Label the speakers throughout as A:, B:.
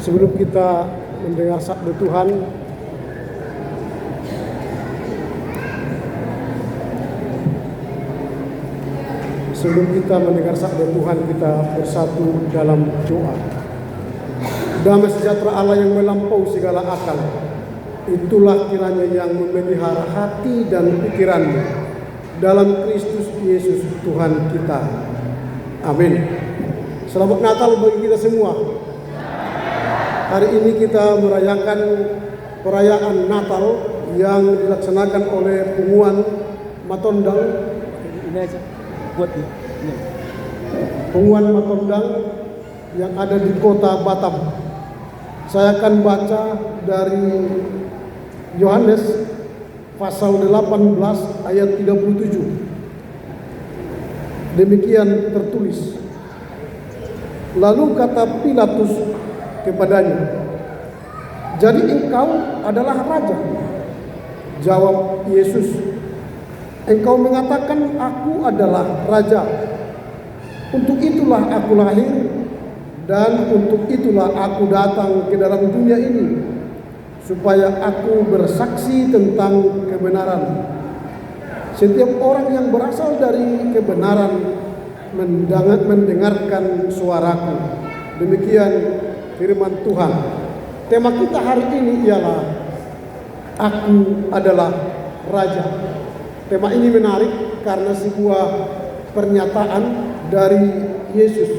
A: Sebelum kita mendengar sabda Tuhan, kita bersatu dalam doa. Damai sejahtera Allah yang melampaui segala akal, itulah kiranya yang memelihara hati dan pikiranmu dalam Kristus Yesus Tuhan kita. Amin. Selamat Natal bagi kita semua. Hari ini kita merayakan perayaan Natal yang dilaksanakan oleh Punguan Matondang. Ini aja buat ini. Punguan Matondang yang ada di kota Batam. Saya akan baca dari Yohanes pasal 18 ayat 37. Demikian tertulis. Lalu kata Pilatus kepadanya, "Jadi engkau adalah raja?" Jawab Yesus, "Engkau mengatakan aku adalah raja. Untuk itulah aku lahir dan untuk itulah aku datang ke dalam dunia ini, supaya aku bersaksi tentang kebenaran. Setiap orang yang berasal dari kebenaran mendengarkan suaraku." Demikian firman Tuhan. Tema kita hari ini ialah Aku adalah Raja. Tema ini menarik karena sebuah pernyataan dari Yesus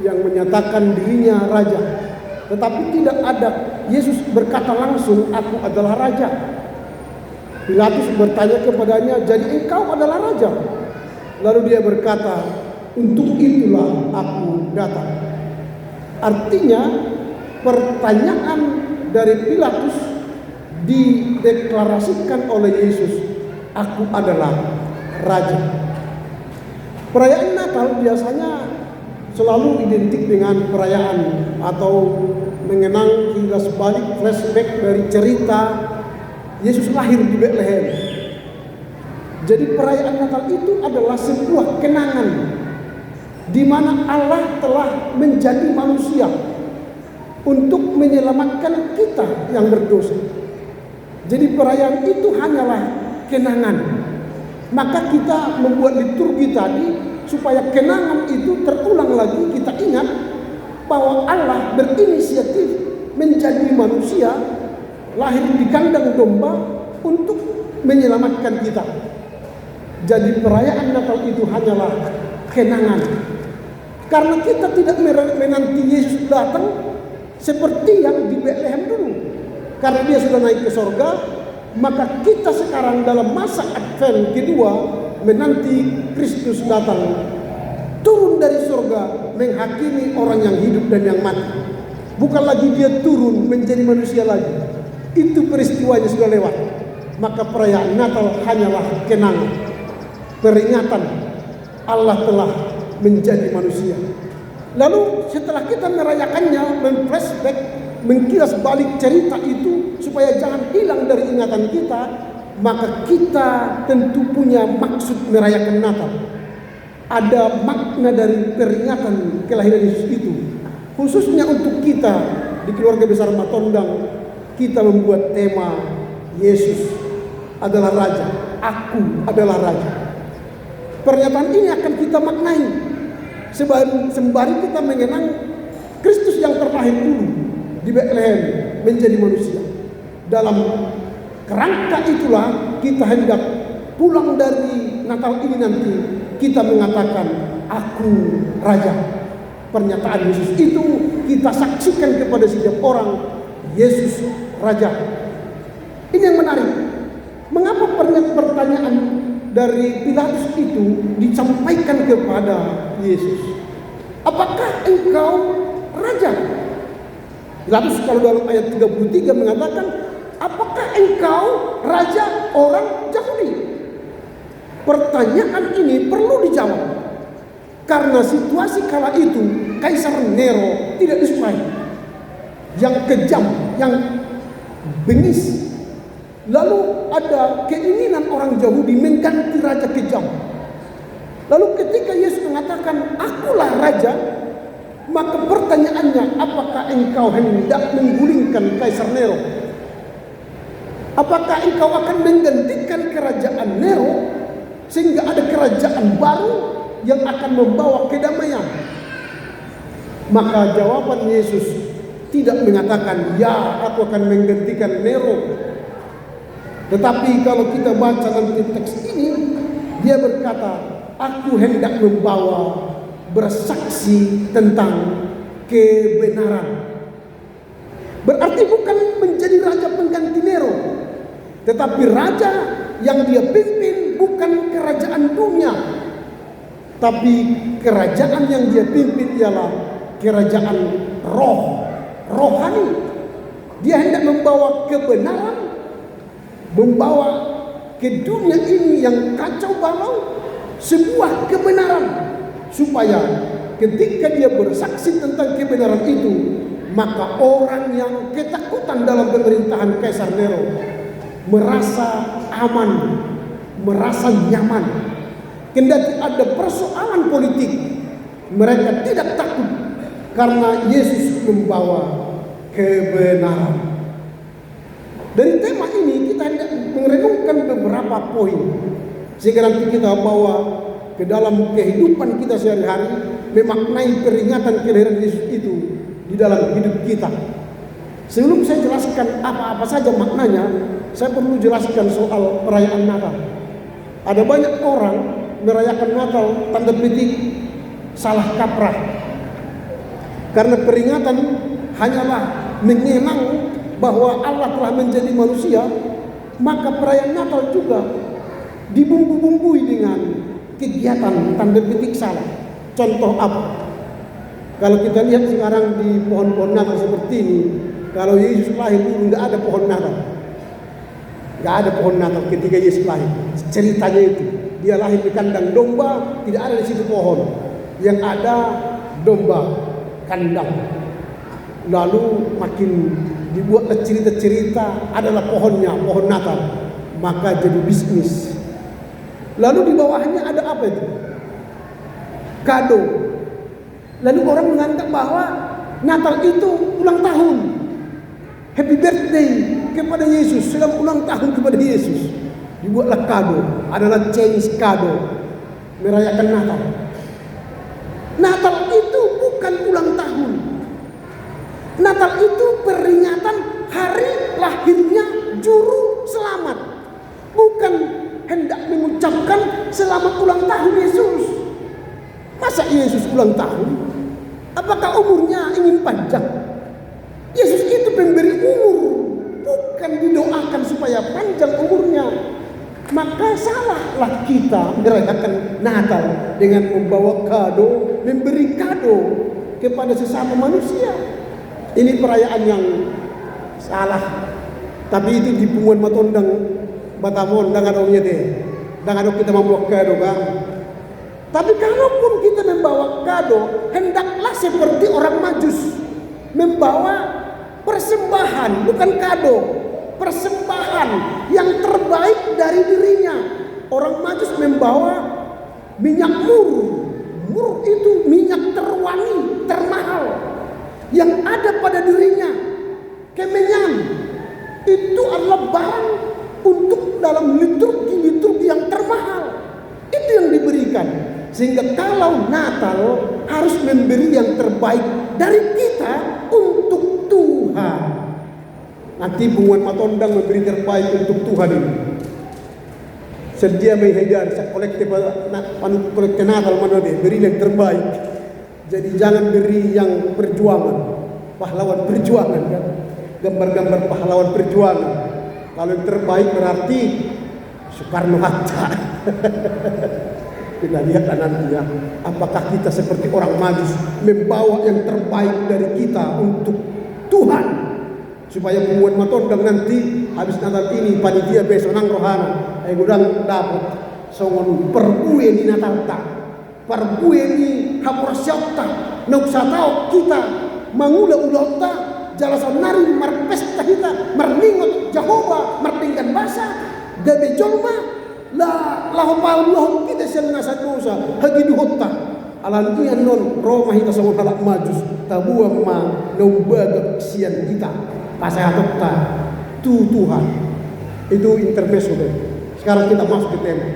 A: yang menyatakan dirinya Raja. Tetapi tidak ada Yesus berkata langsung, "Aku adalah Raja." Pilatus bertanya kepadanya, "Jadi engkau adalah Raja?" Lalu dia berkata, "Untuk itulah aku datang." Artinya pertanyaan dari Pilatus dideklarasikan oleh Yesus, "Aku adalah Raja." Perayaan Natal biasanya selalu identik dengan perayaan atau mengenang kilas balik flashback dari cerita Yesus lahir di Betlehem. Jadi perayaan Natal itu adalah sebuah kenangan di mana Allah telah menjadi manusia untuk menyelamatkan kita yang berdosa. Jadi perayaan itu hanyalah kenangan. Maka kita membuat liturgi tadi supaya kenangan itu terulang lagi. Kita ingat bahwa Allah berinisiatif menjadi manusia, lahir di kandang domba untuk menyelamatkan kita. Jadi perayaan Natal itu hanyalah kenangan. Karena kita tidak menanti Yesus datang seperti yang di Betlehem dulu. Karena dia sudah naik ke sorga, maka kita sekarang dalam masa Advent kedua menanti Kristus datang, turun dari sorga menghakimi orang yang hidup dan yang mati. Bukan lagi dia turun menjadi manusia lagi. Itu peristiwanya sudah lewat. Maka perayaan Natal hanyalah kenangan, peringatan Allah telah menjadi manusia. Lalu setelah kita merayakannya, memflashback, mengkilas balik cerita itu supaya jangan hilang dari ingatan kita, maka kita tentu punya maksud merayakan Natal. Ada makna dari peringatan kelahiran Yesus itu. Khususnya untuk kita di keluarga besar Matondang, kita membuat tema Yesus adalah Raja. Aku adalah Raja. Pernyataan ini akan kita maknai sembari kita mengenang Kristus yang terlahir dulu di Betlehem menjadi manusia. Dalam kerangka itulah kita hendak pulang dari Natal ini nanti kita mengatakan Aku Raja. Pernyataan Yesus itu kita saksikan kepada setiap orang, Yesus Raja. Ini yang menarik. Mengapa pertanyaan dari Pilatus itu disampaikan kepada Yesus? Apakah engkau Raja? Pilatus kalau dalam ayat 33 mengatakan, apakah engkau Raja orang Yahudi? Pertanyaan ini perlu dijawab. Karena situasi kala itu Kaisar Nero tidak disukai, yang kejam, yang bengis. Lalu ada keinginan orang Yahudi mengganti raja kejam. Lalu ketika Yesus mengatakan akulah raja, Maka pertanyaannya, apakah engkau hendak menggulingkan Kaisar Nero? Apakah engkau akan menggantikan kerajaan Nero sehingga ada kerajaan baru yang akan membawa kedamaian? Maka jawaban Yesus tidak mengatakan, ya aku akan menggantikan Nero. Tetapi kalau kita baca nanti teks ini, dia berkata, aku hendak membawa bersaksi tentang kebenaran. Berarti bukan menjadi raja pengganti Nero, tetapi raja yang dia pimpin bukan kerajaan dunia, tapi kerajaan yang dia pimpin ialah kerajaan rohani. Dia hendak membawa kebenaran, membawa ke dunia ini yang kacau balau sebuah kebenaran, supaya ketika dia bersaksi tentang kebenaran itu, maka orang yang ketakutan dalam pemerintahan Kaisar Nero merasa aman, merasa nyaman. Kendati ada persoalan politik, mereka tidak takut karena Yesus membawa kebenaran. Dari tema ini kita hendak merenungkan beberapa poin sehingga nanti kita bawa ke dalam kehidupan kita sehari-hari, memaknai peringatan kelahiran Yesus itu di dalam hidup kita. Sebelum saya jelaskan apa-apa saja maknanya, saya perlu jelaskan soal perayaan Natal. Ada banyak orang merayakan Natal tanda petik salah kaprah, karena peringatan hanyalah mengenang bahwa Allah telah menjadi manusia. Maka perayaan Natal juga dibumbu-bumbui dengan kegiatan tanda petik salah. Contoh apa? Kalau kita lihat sekarang di pohon-pohon Natal seperti ini, kalau Yesus lahir dulu nggak ada pohon Natal, nggak ada pohon Natal ketika Yesus lahir. Ceritanya itu dia lahir di kandang domba, tidak ada di situ pohon. Yang ada domba kandang. Lalu makin dibuatlah cerita-cerita, adalah pohonnya, pohon Natal. Maka jadi bisnis. Lalu di bawahnya ada apa itu? Kado. Lalu orang menganggap bahwa Natal itu ulang tahun. Happy birthday kepada Yesus, selamat ulang tahun kepada Yesus. Dibuatlah kado, adalah change kado, merayakan Natal. Natal itu bukan ulang tahun. Natal itu peringatan hari lahirnya juru selamat, bukan hendak mengucapkan selamat ulang tahun Yesus. Masa Yesus ulang tahun? Apakah umurnya ingin panjang? Yesus itu pemberi umur, bukan didoakan supaya panjang umurnya. Maka salahlah kita merayakan Natal dengan membawa kado, memberi kado kepada sesama manusia. Ini perayaan yang salah. Tapi itu di punguan matondang Batamon, dan ada deh, dan ada kita membawa kado kan. Tapi kalaupun kita membawa kado, hendaklah seperti orang Majus, membawa persembahan, bukan kado, persembahan yang terbaik dari dirinya. Orang Majus membawa minyak mur. Mur itu minyak terwangi, termahal yang ada pada dirinya. Kemenyan itu adalah barang untuk dalam liturgi yang termahal. Itu yang diberikan. Sehingga kalau Natal harus memberi yang terbaik dari kita untuk Tuhan. Nanti bunguan matondang memberi terbaik untuk Tuhan ini. Sedia menghidar kolektif Natal mana deh, beri yang terbaik. Jadi jangan beri yang perjuangan, pahlawan perjuangan kan, gambar-gambar pahlawan perjuangan. Kalau yang terbaik berarti Soekarno-Hatta. Kita lihatlah nanti ya, apakah kita seperti orang Majus membawa yang terbaik dari kita untuk Tuhan, supaya pembuat matondang nanti habis Natal ini panitia besok nang rohana gudang dapat songon perbue di Natal tak perbue di hapur syauta nuk satau kita mangula ulota jalasan nari marpesta kita marningot Jehovah martingkan basa gabe jolma la lahopau kita sel nasa dosa hagi duhota alan ian non Roma hita sama halak majus tabuang ma naubaga sian kita pasaya tokta tu Tuhan. Itu intermezzo deh. Sekarang kita masuk ke tema.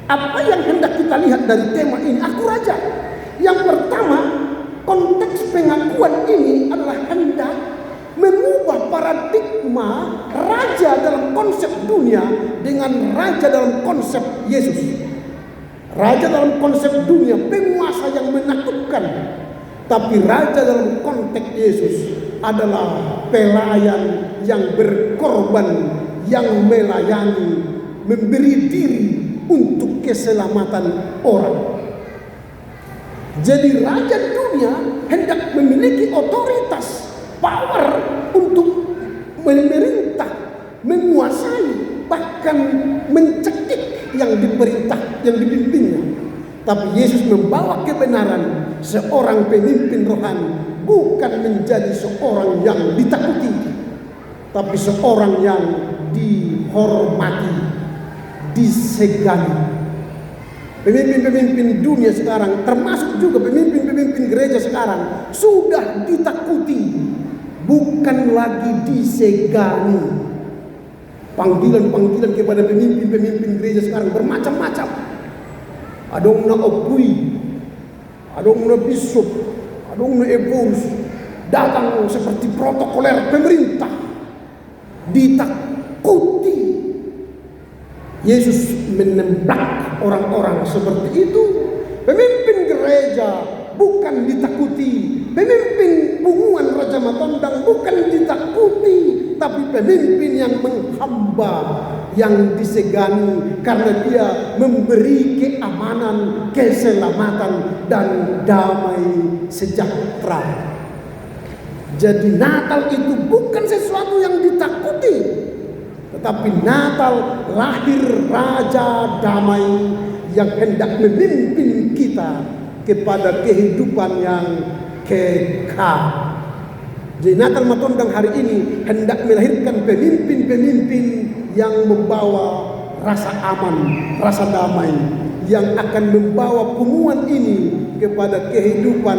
A: Apa yang hendak kita lihat dari tema ini? Aku raja. Yang pertama, konteks pengakuan ini adalah hendak mengubah paradigma raja dalam konsep dunia dengan raja dalam konsep Yesus. Raja dalam konsep dunia, penguasa yang menakutkan. Tapi raja dalam konteks Yesus adalah pelayan yang berkorban, yang melayani, memberi diri untuk keselamatan orang. Jadi raja dunia hendak memiliki otoritas, power untuk memerintah, menguasai, bahkan mencekik yang diperintah, yang dipimpinnya. Tapi Yesus membawa kebenaran, seorang pemimpin rohani bukan menjadi seorang yang ditakuti, tapi seorang yang dihormati, disegani. Pemimpin-pemimpin dunia sekarang, termasuk juga pemimpin-pemimpin gereja sekarang, sudah ditakuti, bukan lagi disegani. Panggilan-panggilan kepada pemimpin-pemimpin gereja sekarang bermacam-macam. Ada yang opui, ada yang bishop, ada yang evangelis, datang seperti protokoler pemerintah, ditakuti. Yesus menembak orang-orang seperti itu. Pemimpin gereja bukan ditakuti, pemimpin punguan Raja Matondang bukan ditakuti, tapi pemimpin yang menghamba, yang disegani karena dia memberi keamanan, keselamatan, dan damai sejahtera. Jadi Natal itu bukan sesuatu yang ditakuti, tetapi Natal lahir Raja Damai yang hendak memimpin kita kepada kehidupan yang kekal. Jadi Natal Matondang hari ini hendak melahirkan pemimpin-pemimpin yang membawa rasa aman, rasa damai, yang akan membawa punguan ini kepada kehidupan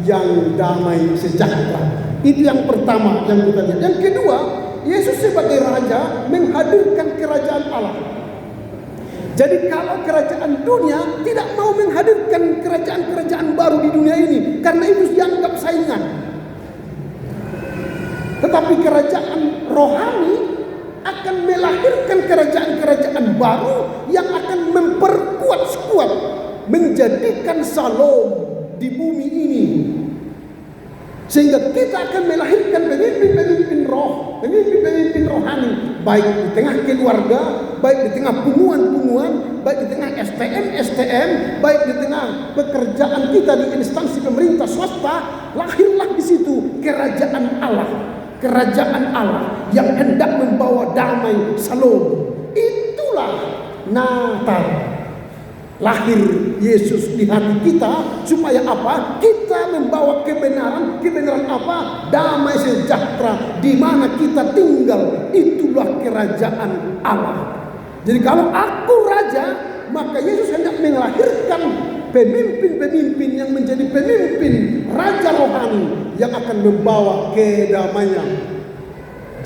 A: yang damai sejahtera. Itu yang pertama yang kita lihat. Yang kedua, Yesus sebagai raja menghadirkan kerajaan Allah. Jadi kalau kerajaan dunia tidak mau menghadirkan kerajaan-kerajaan baru di dunia ini, karena itu dianggap saingan. Tetapi kerajaan rohani akan melahirkan kerajaan-kerajaan baru yang akan memperkuat sekuat, menjadikan Shalom di bumi ini. Sehingga kita akan melahirkan pemimpin-pemimpin roh, pemimpin-pemimpin rohani, baik di tengah keluarga, baik di tengah punguan-punguan, baik di tengah STM, baik di tengah pekerjaan kita di instansi pemerintah swasta. Lahirlah di situ kerajaan Allah, kerajaan Allah yang hendak membawa damai, Shalom. Itulah Natal. Lahir Yesus di hati kita supaya apa? Kita membawa kebenaran. Kebenaran apa? Damai sejahtera di mana kita tinggal. Itulah kerajaan Allah. Jadi kalau aku raja, maka Yesus hendak melahirkan pemimpin-pemimpin yang menjadi pemimpin raja rohani yang akan membawa kedamaian.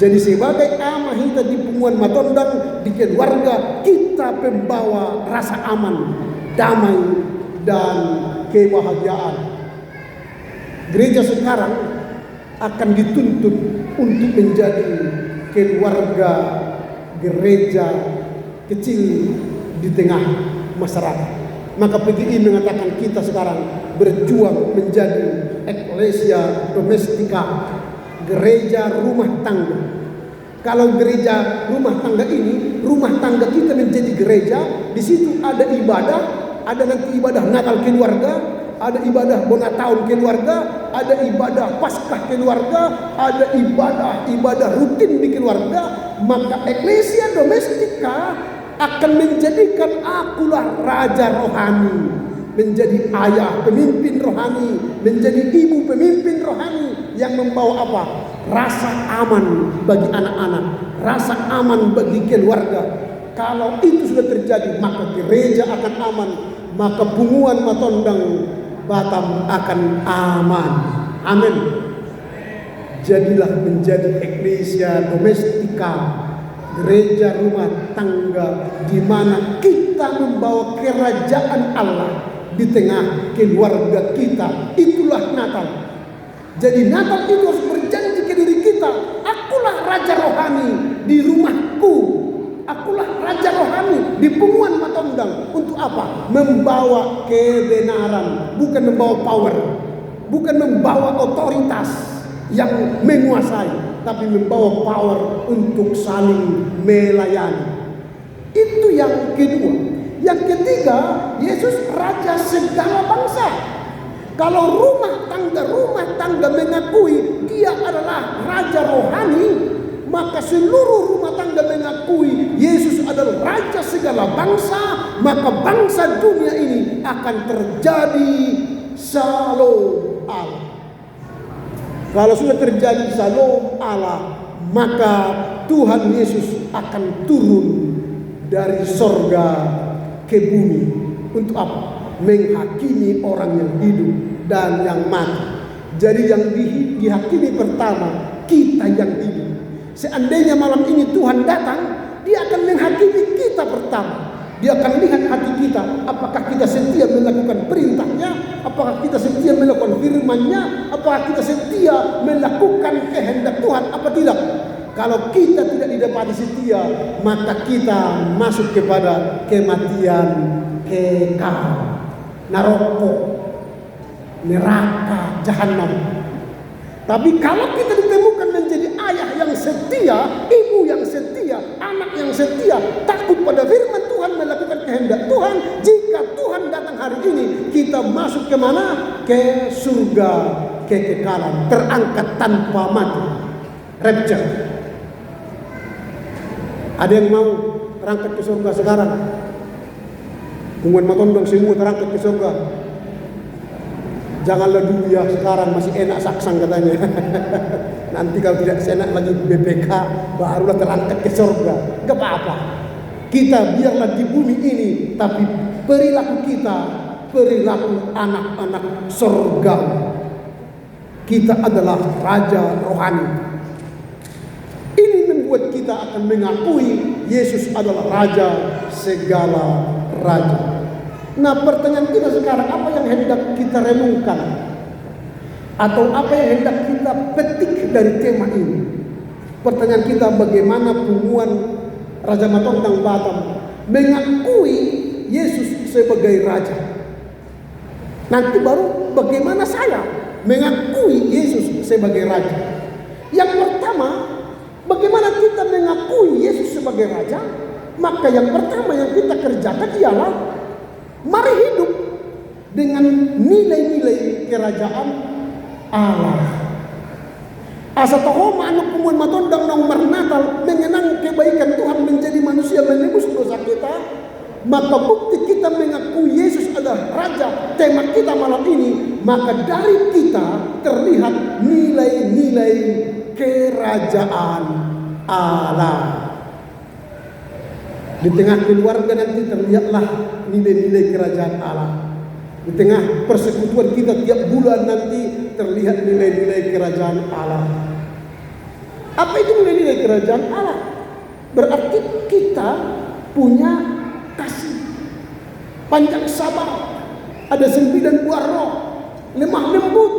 A: Jadi sebagai ama kita di punguan Matondang, di keluarga, kita pembawa rasa aman, damai, dan kebahagiaan. Gereja sekarang akan dituntut untuk menjadi keluarga gereja kecil di tengah masyarakat. Maka PGI mengatakan kita sekarang berjuang menjadi eklesia domestika, gereja rumah tangga. Kalau gereja rumah tangga ini, rumah tangga kita menjadi gereja. Di situ ada ibadah, ada nanti ibadah Natal keluarga, ada ibadah bona tahun keluarga, ada ibadah Paskah keluarga, ada ibadah rutin di keluarga. Maka eklesia domestika akan menjadikan akulah raja rohani, menjadi ayah pemimpin rohani, menjadi ibu pemimpin rohani yang membawa apa? Rasa aman bagi anak-anak, rasa aman bagi keluarga. Kalau itu sudah terjadi, maka gereja akan aman, maka punguan Matondang Batam akan aman. Amin. Jadilah menjadi eklesia domestika, gereja rumah tangga, di mana kita membawa kerajaan Allah di tengah keluarga kita. Itulah Natal. Jadi Natal itu harus berjanji ke diri kita, akulah raja rohani di rumahku, akulah raja rohani di Punguan Matondang. Untuk apa? Membawa kebenaran, bukan membawa power, bukan membawa otoritas yang menguasai, tapi membawa power untuk saling melayani. Itu yang kedua. Yang ketiga, Yesus raja segala bangsa. Kalau rumah tangga mengakui dia adalah raja rohani, maka seluruh rumah tangga mengakui Yesus adalah raja segala bangsa, maka bangsa dunia ini akan terjadi Shalom Allah. Kalau sudah terjadi Shalom Allah, maka Tuhan Yesus akan turun dari sorga ke bumi. Untuk apa? Menghakimi orang yang hidup dan yang mati. Jadi yang dihakimi pertama kita yang hidup. Seandainya malam ini Tuhan datang, dia akan menghakimi kita pertama. Dia akan lihat hati kita, apakah kita setia melakukan perintahnya, apakah kita setia melakukan firman-Nya, apakah kita setia melakukan kehendak Tuhan, apa tidak. Kalau kita tidak didapati setia, maka kita masuk kepada kematian kekal, neraka jahanam. Tapi kalau kita ditemukan menjadi ayah yang setia, ibu yang setia, anak yang setia, takut pada firman Tuhan, melakukan kehendak Tuhan, jika Tuhan datang hari ini, kita masuk ke mana? Ke surga kekekalan, terangkat tanpa mati, rapture. Ada yang mau terangkat ke surga sekarang? Punguan Matondang semua terangkat ke surga. Janganlah dulu ya, sekarang masih enak saksang katanya. Nanti kalau tidak enak lagi BPK, barulah terangkat ke surga. Gak apa-apa. Kita biarlah di bumi ini, tapi perilaku kita, perilaku anak-anak surga. Kita adalah raja rohani. Ini membuat kita akan mengakui Yesus adalah raja segala raja. Nah, pertanyaan kita sekarang, apa yang hendak kita renungkan? Atau apa yang hendak kita petik dari tema ini? Pertanyaan kita, bagaimana Punguan Raja Matondang Batam mengakui Yesus sebagai raja? Nanti baru bagaimana saya mengakui Yesus sebagai raja. Yang pertama, bagaimana kita mengakui Yesus sebagai raja? Maka yang pertama yang kita kerjakan ialah mari hidup dengan nilai-nilai kerajaan Allah. Asa tahu anu Punguan Matondang nang Natal mengenang kebaikan Tuhan menjadi manusia menebus dosa kita, maka bukti kita mengakui Yesus adalah raja, tema kita malam ini, maka dari kita terlihat nilai-nilai kerajaan Allah. Di tengah keluarga nanti terlihatlah nilai-nilai kerajaan Allah. Di tengah persekutuan kita tiap bulan nanti terlihat nilai-nilai kerajaan Allah. Apa itu nilai-nilai kerajaan Allah? Berarti kita punya kasih, panjang sabar, ada 9 buah roh, lemah lembut,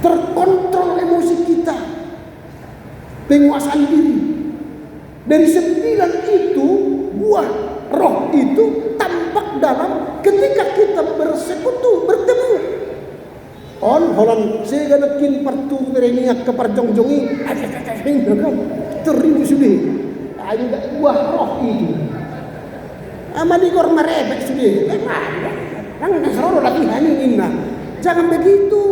A: terkontrol emosi kita, penguasaan diri. Dari 9 itu, buah roh itu tampak dalam ketika kita bersekutu, bertemu. On holan saya ganakin partu tereniak ke parjongjongi, kan teribu sudah. Ada buah roh itu. Amanikor marebek sudah. Nang nasrono lagi inna. Jangan begitu.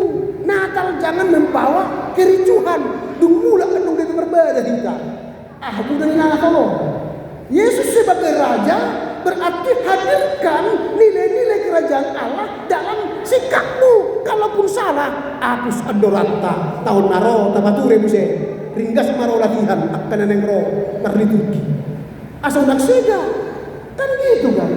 A: Natal jangan membawa kericuhan. Dumula kan dong berbeda kita. Bukan Allah. Yesus sebagai raja berarti hadirkan nilai-nilai kerajaan Allah dalam sikapmu. Kalaupun salah, apus adorata tahun naro tabature muse ringgas maro latihan akan neneng ro marlituki asal naksega kan gitu kan.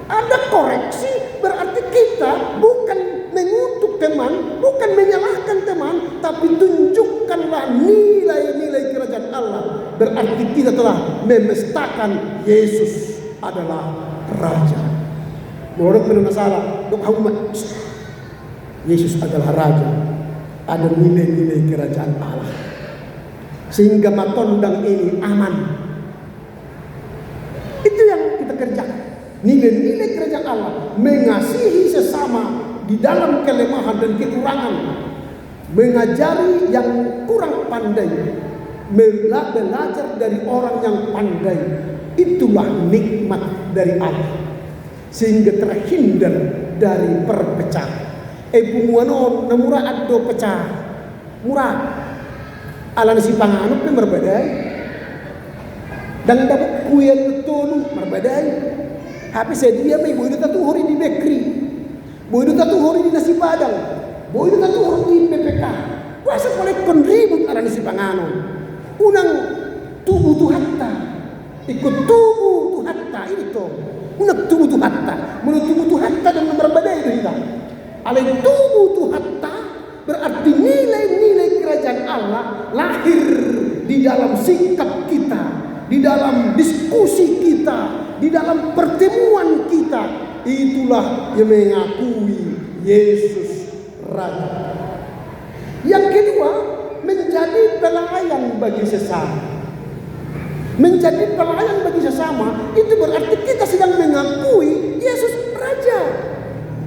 A: Ada koreksi, berarti kita bukan mengutuk teman, bukan menyalahkan teman, tapi tunjukkanlah nilai-nilai kerajaan Allah. Berarti kita telah memestakan Yesus adalah Raja. Menurut masalah, dok umat, Yesus adalah Raja. Ada nilai-nilai kerajaan Allah, sehingga matondang ini aman. Itu yang kita kerjakan. Nilai-nilai kerajaan Allah, mengasihi sesama di dalam kelemahan dan kekurangan, mengajari yang kurang pandai, belajar dari orang yang pandai. Itulah nikmat dari Allah, sehingga terhindar dari perpecahan. Pumuano namura addo pecah murah alan si panganut pe berbedai dan dapat kuyen tonu berbedai. Tapi sedia mai boy tatu hori di bakery, boy tatu hori di nasi padang, boy tatu hori di PPK. Kuasa kolek konribut alan si panganut unang tubuh tu hatta ikut tubuh tu hatta ini to unang tubuh tu hatta menurut tubuh tu hatta dan berbedai itu kita. Alai tubuh tu hatta berarti nilai-nilai kerajaan Allah lahir di dalam sikap kita, di dalam diskusi kita, di dalam pertemuan kita. Itulah yang mengakui Yesus Raja. Yang kedua, menjadi pelayan bagi sesama. Menjadi pelayan bagi sesama itu berarti kita sedang mengakui Yesus Raja.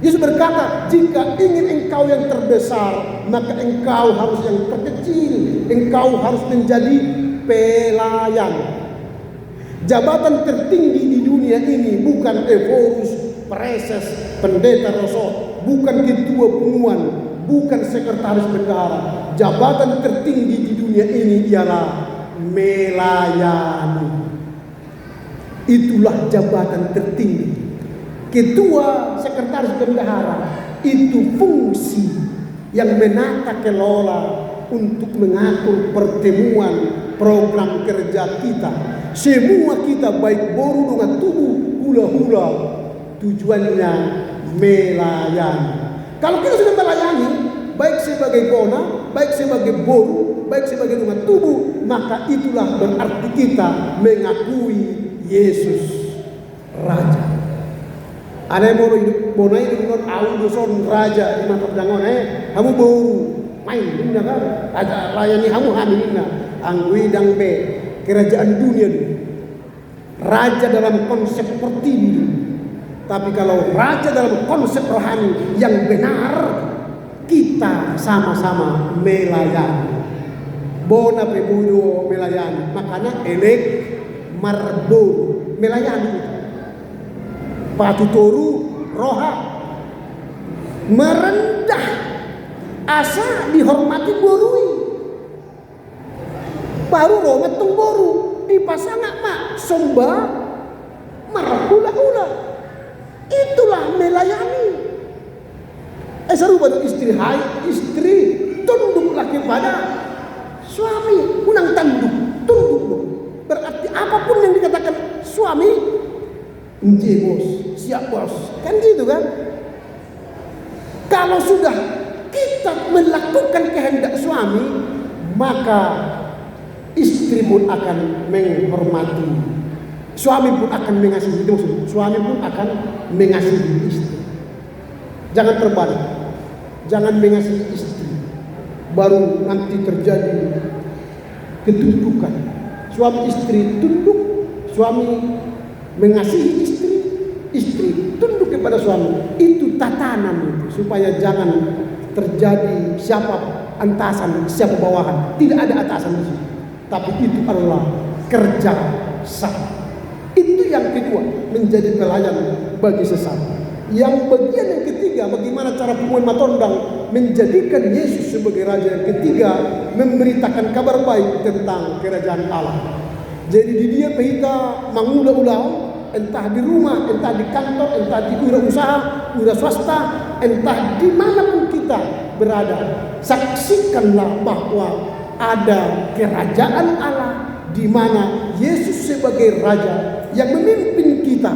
A: Yesus berkata, jika ingin engkau yang terbesar, maka engkau harus yang terkecil. Engkau harus menjadi pelayan. Jabatan tertinggi di dunia ini bukan evorus, preses, pendeta rosok, bukan ketua pengumuman, bukan sekretaris bendahara. Jabatan tertinggi di dunia ini ialah melayani. Itulah jabatan tertinggi. Ketua sekretaris bendahara itu fungsi yang menata kelola untuk mengatur pertemuan program kerja kita. Semua kita baik boru dengan tubuh hula-hula tujuannya melayani. Kalau kita sudah melayani baik sebagai bona, baik sebagai boru, baik sebagai dengan tubuh, maka itulah berarti kita mengakui Yesus Raja. Ada yang mau hidup bonai dengan awal doson raja di mata jangan kamu baru main ini kan ada layani kamu hamilina anggui dang be kerajaan dunia dulu. Raja dalam konsep seperti ini. Tapi kalau raja dalam konsep rohani yang benar, kita sama-sama melayani. Bona pebudo melayani, makanya elek marbo melayani. Patutoru roha merendah asa dihormati borui baru roh metung boru dipasangak mak somba marahula-ula. Itulah melayani. Seru pada istri, hai istri tunduklah kepada suami, unang tunduk. Berarti apapun yang dikatakan suami, bos, siap bos, kan gitu kan? Kalau sudah kita melakukan kehendak suami, maka istri pun akan menghormati, suami pun akan mengasihi, suami pun akan mengasihi istri. Jangan terbalik, jangan mengasihi istri, baru nanti terjadi ketundukan. Suami istri tunduk, suami mengasihi istri, istri tunduk kepada suami. Itu tatanan supaya jangan terjadi siapa atasan, siapa bawahan. Tidak ada atasan di situ. Tapi itu adalah kerja sama. Itu yang kedua, menjadi pelayan bagi sesama. Yang bagian yang ketiga, bagaimana cara pemain matondang menjadikan Yesus sebagai Raja. Yang ketiga, memberitakan kabar baik tentang kerajaan Allah. Jadi di dia kita mengula-ulang, entah di rumah, entah di kantor, entah di usaha swasta, entah dimanapun kita berada, saksikanlah bahwa ada kerajaan Allah di mana Yesus sebagai Raja yang memimpin kita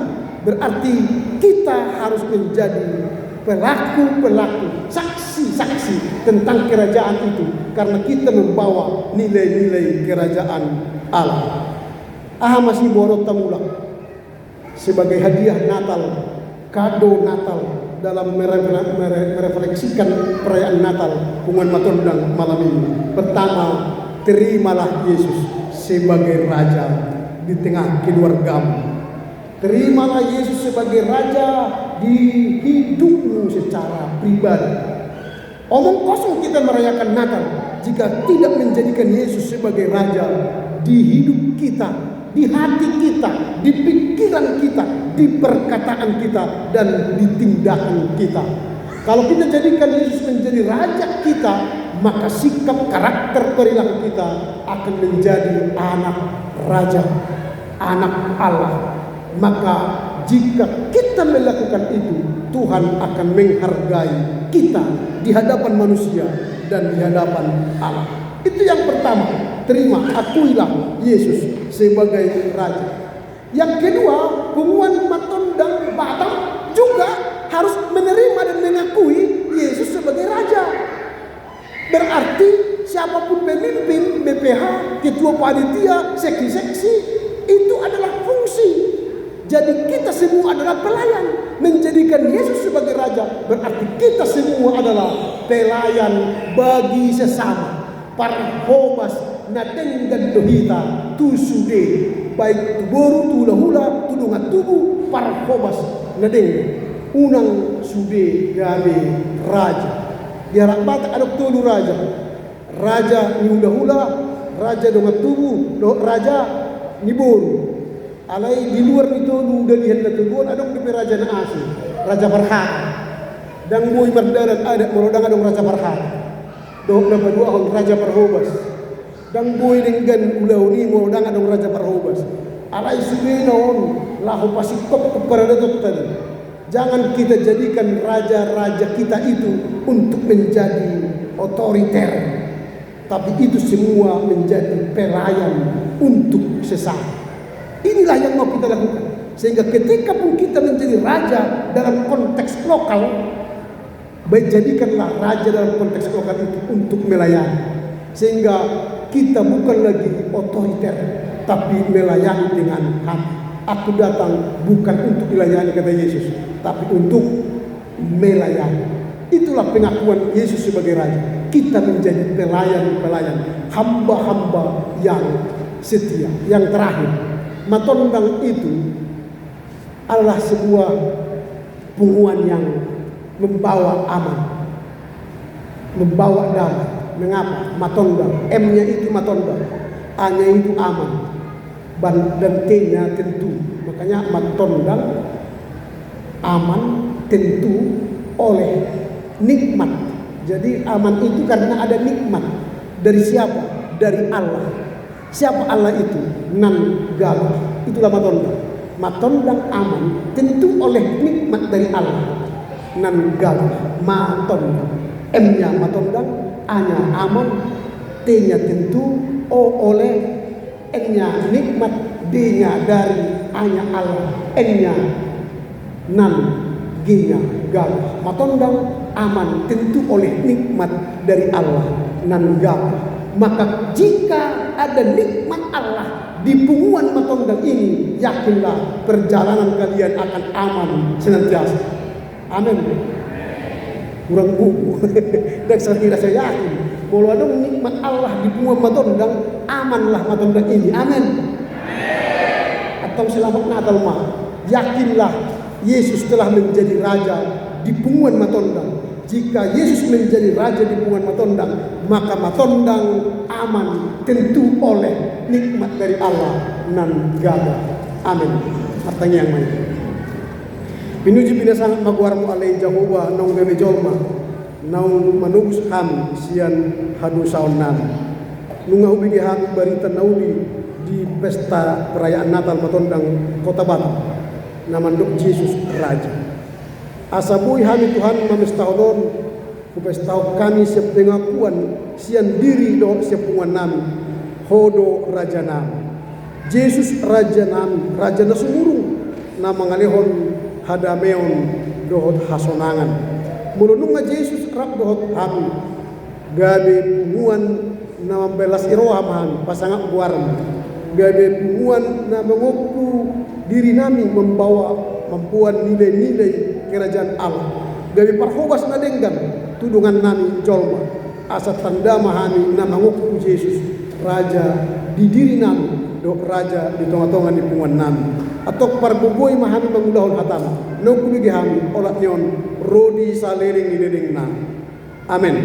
A: Berarti kita harus menjadi pelaku-pelaku, saksi-saksi tentang kerajaan itu, karena kita membawa nilai-nilai kerajaan Allah. Masih borot tamulak sebagai hadiah Natal, kado Natal dalam merefleksikan perayaan Natal Punguan Matondang malam ini. Pertama, terimalah Yesus sebagai Raja di tengah keluargamu. Terimalah Yesus sebagai Raja di hidupmu secara pribadi. Omong kosong kita merayakan Natal jika tidak menjadikan Yesus sebagai Raja di hidup kita, di hati kita, di pikiran kita, di perkataan kita, dan di tindakan kita. Kalau kita jadikan Yesus menjadi Raja kita, maka sikap, karakter, perilaku kita akan menjadi anak Raja, anak Allah. Maka jika kita melakukan itu, Tuhan akan menghargai kita di hadapan manusia dan di hadapan Allah. Itu yang pertama, terima, akuilah Yesus sebagai Raja. Yang kedua, Punguan Matondang Batam juga harus menerima dan mengakui Yesus sebagai Raja. Berarti siapapun pemimpin, BPH, ketua panitia, seksi-seksi, itu adalah fungsi. Jadi kita semua adalah pelayan. Menjadikan Yesus sebagai Raja berarti kita semua adalah pelayan bagi sesama. Parhobas nateng dan dohita tu sude, baik tu boru tu hula tu dungat tubuh parhobas nateng unang sude gabe Raja. Diharap batak ada tulu Raja. Raja ni hula, Raja dungat tubuh, Raja ni boru. Alai di luar itu udah lihat tubuh ada di Raja na asli, Raja Farhan. Dan boy mardarat ada merodang ada Raja Farhan. Dok na dua orang Raja Parhobas. Dan boy dengan ulau ni merodang ada Raja Parhobas. Alai sudah naon lahu pasikop kepada datuk tadi. Jangan kita jadikan raja-raja kita itu untuk menjadi otoriter, tapi itu semua menjadi pelayan untuk sesama. Inilah yang mau kita lakukan. Sehingga ketika pun kita menjadi raja dalam konteks lokal, baik jadikanlah raja dalam konteks lokal itu untuk melayani. Sehingga kita bukan lagi otoriter, tapi melayani dengan hati. Aku datang bukan untuk dilayani kata Yesus, tapi untuk melayani. Itulah pengakuan Yesus sebagai Raja. Kita menjadi pelayan-pelayan, hamba-hamba yang setia. Yang terakhir, Matondang itu adalah sebuah punguan yang membawa aman, membawa damai. Mengapa? Matondang, M-nya itu Matondang, A-nya itu aman, dan T-nya tentu. Makanya Matondang aman tentu oleh nikmat. Jadi aman itu karena ada nikmat. Dari siapa? Dari Allah. Siapa Allah itu? Nan galah. Itulah Matondang. Matondang aman tentu oleh nikmat dari Allah. Nan galah. Matondang. M-nya Matondang, A-nya aman, T-nya tentu, O oleh, N-nya nikmat, D-nya dari, A-nya Allah, N-nya nan, G-nya galah. Matondang aman tentu oleh nikmat dari Allah. Nan galah. Maka jika ada nikmat Allah di punguan Matondang ini, yakinlah perjalanan kalian akan aman senantiasa. Amin. Kurang buku. Dan saya yakin kalau ada nikmat Allah di punguan Matondang, amanlah Matondang ini. Amin. Atau selamat Natal mah. Yakinlah Yesus telah menjadi Raja di punguan Matondang. Jika Yesus menjadi Raja di punguan Matondang, maka Matondang aman tentu oleh nikmat dari Allah nan gada. Amin. Artinya yang main. Pinuji pinasangat magwarmo alay Jehovah nang bebejolma nang manubus kami sian hanusaon namin. Nunga ubigi kami barita nauli di pesta perayaan Natal Matondang Kota Batam. Namandok Yesus Raja. Asabuy kami Tuhan mamestahonon kupestaho kami siap pengakuan sian diri do siap punguan nami hodo Raja nami. Yesus Raja nami, Raja na sumurung na mangalihon hadameon dohot hasonangan. Mulunung nga Jesus rap dohot ham gabi punguan na membelas irohamahan pasangak buaran. Gabi punguan na menguku diri nami membawa mampuan nilai-nilai kerajaan Allah. Gabi parhobas na denggan tudungan nami jolma asa tanda mahani na menguku Jesus raja di diri nami, dok raja di tengah-tengah di punguan nami. Atau parbugoy mahami mangulahon hatam no kubigi hami olat nyon rodi salering nilering nami. Amin.